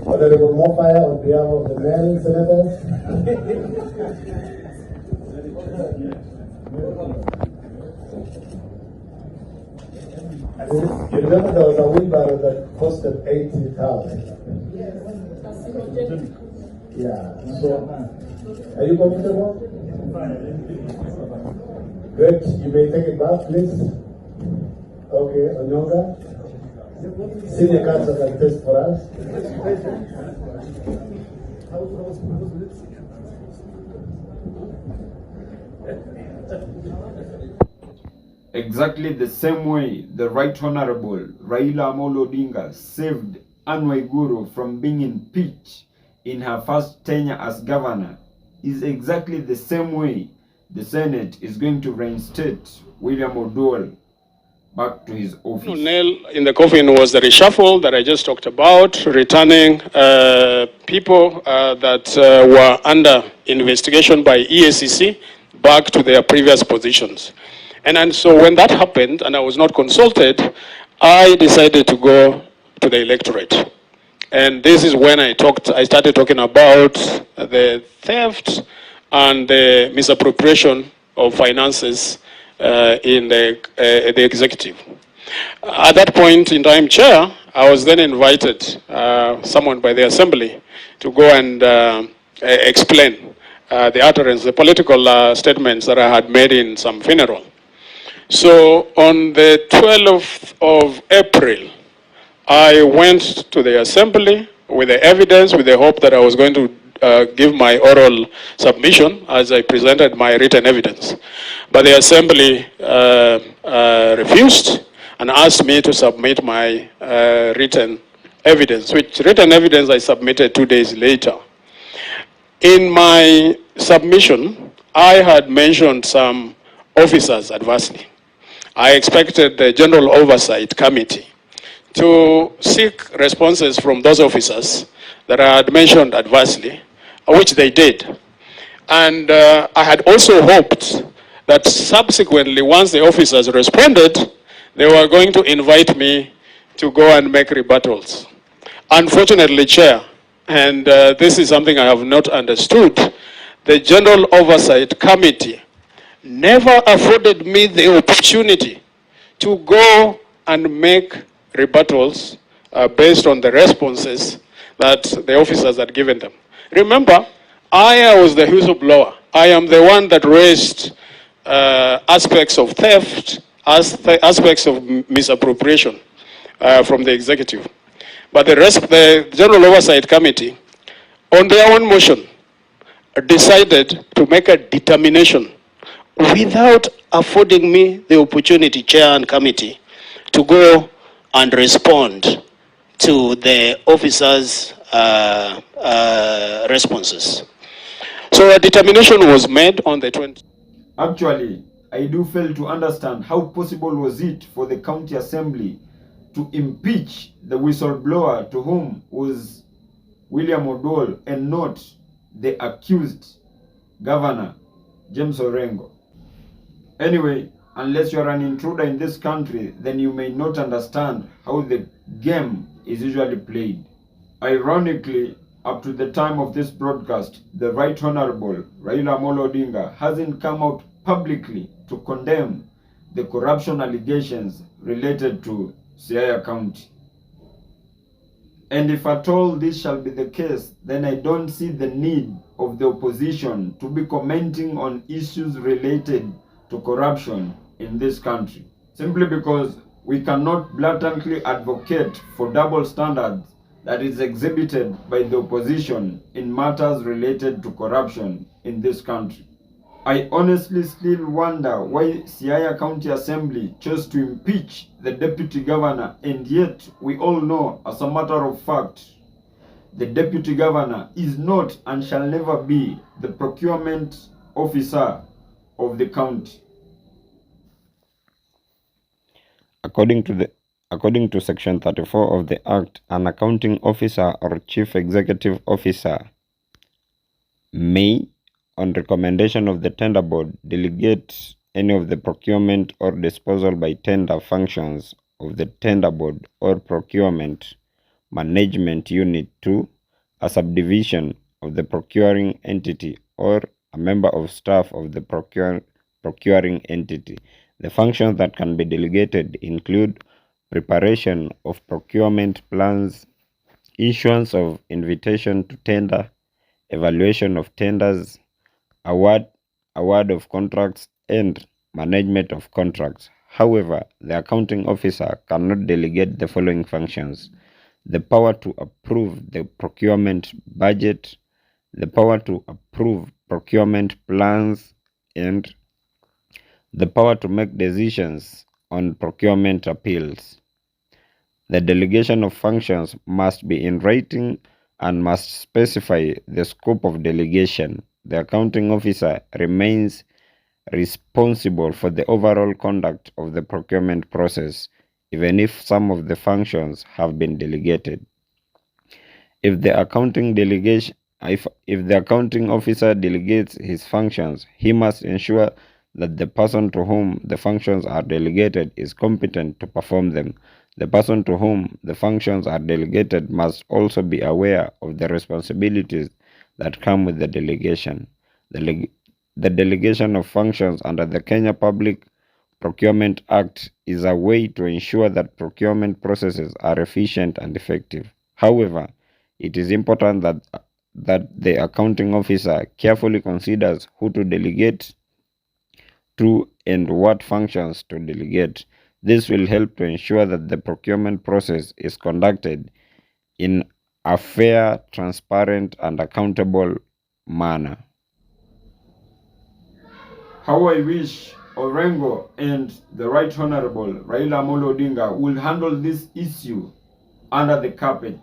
Honorable Mofaya, on behalf of the male senators. You remember there was a wheelbarrow that costed 80,000. Yeah. So, are you comfortable? Good. You may take it back, please. Okay, Onyonga. Senior counsel can test for us. Exactly the same way the Right Honorable Raila Amolo Odinga saved Anne Waiguru from being impeached in her first tenure as governor is exactly the same way the Senate is going to reinstate William Oduol back to his office. The nail in the coffin was the reshuffle that I just talked about, returning people that were under investigation by EACC back to their previous positions. And so when that happened and I was not consulted, I decided to go to the electorate. And this is when I started talking about the theft and the misappropriation of finances in the executive. At that point in time, Chair, I was then invited, summoned by the Assembly, to go and explain the utterance, the political statements that I had made in some funeral. So on the 12th of April, I went to the Assembly with the evidence, with the hope that I was going to give my oral submission as I presented my written evidence. But the Assembly refused and asked me to submit my written evidence, which written evidence I submitted 2 days later. In my submission, I had mentioned some officers adversely. I expected the General Oversight Committee to seek responses from those officers that I had mentioned adversely, which they did. And I had also hoped that subsequently, once the officers responded, they were going to invite me to go and make rebuttals. Unfortunately, Chair, and this is something I have not understood, the General Oversight Committee never afforded me the opportunity to go and make rebuttals based on the responses that the officers had given them. Remember, I was the whistleblower. I am the one that raised aspects of theft, aspects of misappropriation from the executive. But the General Oversight Committee, on their own motion, decided to make a determination without affording me the opportunity, Chair and Committee, to go and respond to the officers' responses. So a determination was made on the 20th. Actually, I do fail to understand how possible was it for the county assembly to impeach the whistleblower to whom was William Oduol and not the accused governor, James Orengo. Anyway, unless you're an intruder in this country, then you may not understand how the game is usually played. Ironically, up to the time of this broadcast, the Right Honorable Raila Amolo Odinga hasn't come out publicly to condemn the corruption allegations related to Siaya County. And if at all this shall be the case, then I don't see the need of the opposition to be commenting on issues related to corruption in this country, simply because we cannot blatantly advocate for double standards that is exhibited by the opposition in matters related to corruption in this country. I honestly still wonder why Siaya County Assembly chose to impeach the deputy governor, and yet we all know, as a matter of fact, the deputy governor is not and shall never be the procurement officer of the county. According to Section 34 of the Act, an accounting officer or chief executive officer may, on recommendation of the tender board, delegate any of the procurement or disposal by tender functions of the tender board or procurement management unit to a subdivision of the procuring entity or a member of staff of the procuring entity. The functions that can be delegated include preparation of procurement plans, issuance of invitation to tender, evaluation of tenders, award of contracts, and management of contracts. However, the accounting officer cannot delegate the following functions: the power to approve the procurement budget, the power to approve procurement plans, and the power to make decisions on procurement appeals. The delegation of functions must be in writing and must specify the scope of delegation. The accounting officer remains responsible for the overall conduct of the procurement process, even if some of the functions have been delegated. If the accounting officer delegates his functions, he must ensure that the person to whom the functions are delegated is competent to perform them. The person to whom the functions are delegated must also be aware of the responsibilities that come with the delegation. The delegation of functions under the Kenya Public Procurement Act is a way to ensure that procurement processes are efficient and effective. However, it is important that the accounting officer carefully considers who to delegate to and what functions to delegate. This will help to ensure that the procurement process is conducted in a fair, transparent, and accountable manner. How I wish Orengo and the Right Honorable Raila Amolo Odinga will handle this issue under the carpet.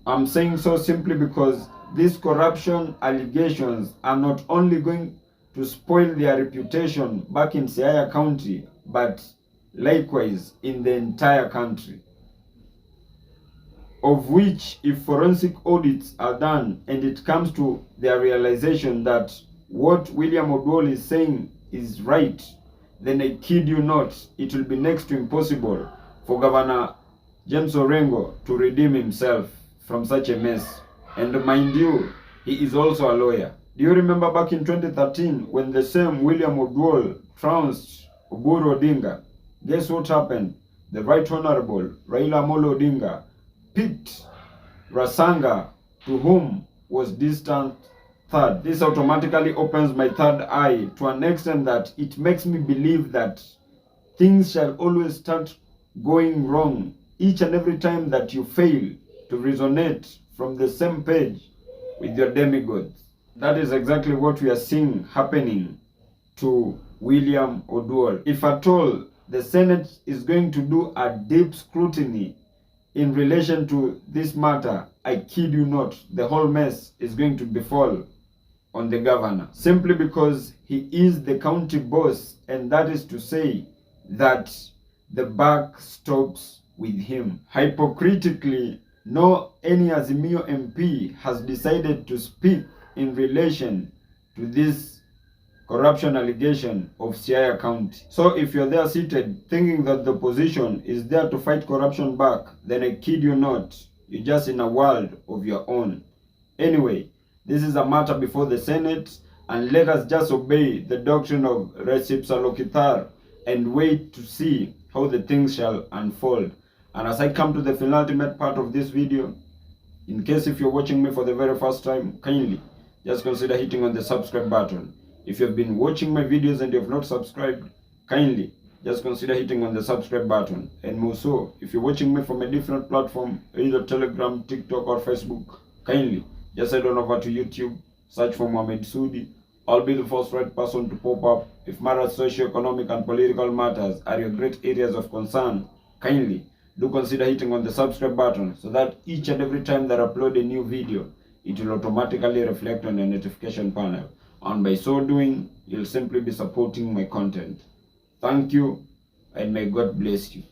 I'm saying so simply because these corruption allegations are not only going to spoil their reputation back in Siaya County, but likewise in the entire country. Of which, if forensic audits are done and it comes to their realization that what William Oduol is saying is right, then I kid you not, it will be next to impossible for Governor James Orengo to redeem himself from such a mess. And mind you, he is also a lawyer. Do you remember back in 2013 when the same William Oduol trounced Oburu Odinga? Guess what happened? The Right Honorable Raila Amolo Odinga picked Rasanga, to whom was distant third. This automatically opens my third eye to an extent that it makes me believe that things shall always start going wrong each and every time that you fail to resonate from the same page with your demigods. That is exactly what we are seeing happening to William Oduol. If at all the Senate is going to do a deep scrutiny in relation to this matter, I kid you not, the whole mess is going to befall on the governor, simply because he is the county boss, and that is to say that the buck stops with him. Hypocritically, no any Azimio MP has decided to speak in relation to this corruption allegation of Siaya County. So if you're there seated thinking that the opposition is there to fight corruption back, then I kid you not, you're just in a world of your own. Anyway, this is a matter before the Senate, and let us just obey the doctrine of reciprocity and wait to see how the things shall unfold. And as I come to the penultimate part of this video, in case if you're watching me for the very first time, kindly just consider hitting on the subscribe button. If you've been watching my videos and you have not subscribed, kindly just consider hitting on the subscribe button. And more so, if you're watching me from a different platform, either Telegram, TikTok, or Facebook, kindly just head on over to YouTube, search for Mohamed Sudi. I'll be the first right person to pop up. If matters, socio-economic and political matters are your great areas of concern, kindly do consider hitting on the subscribe button so that each and every time that I upload a new video, it will automatically reflect on the notification panel. And by so doing, you'll simply be supporting my content. Thank you, and may God bless you.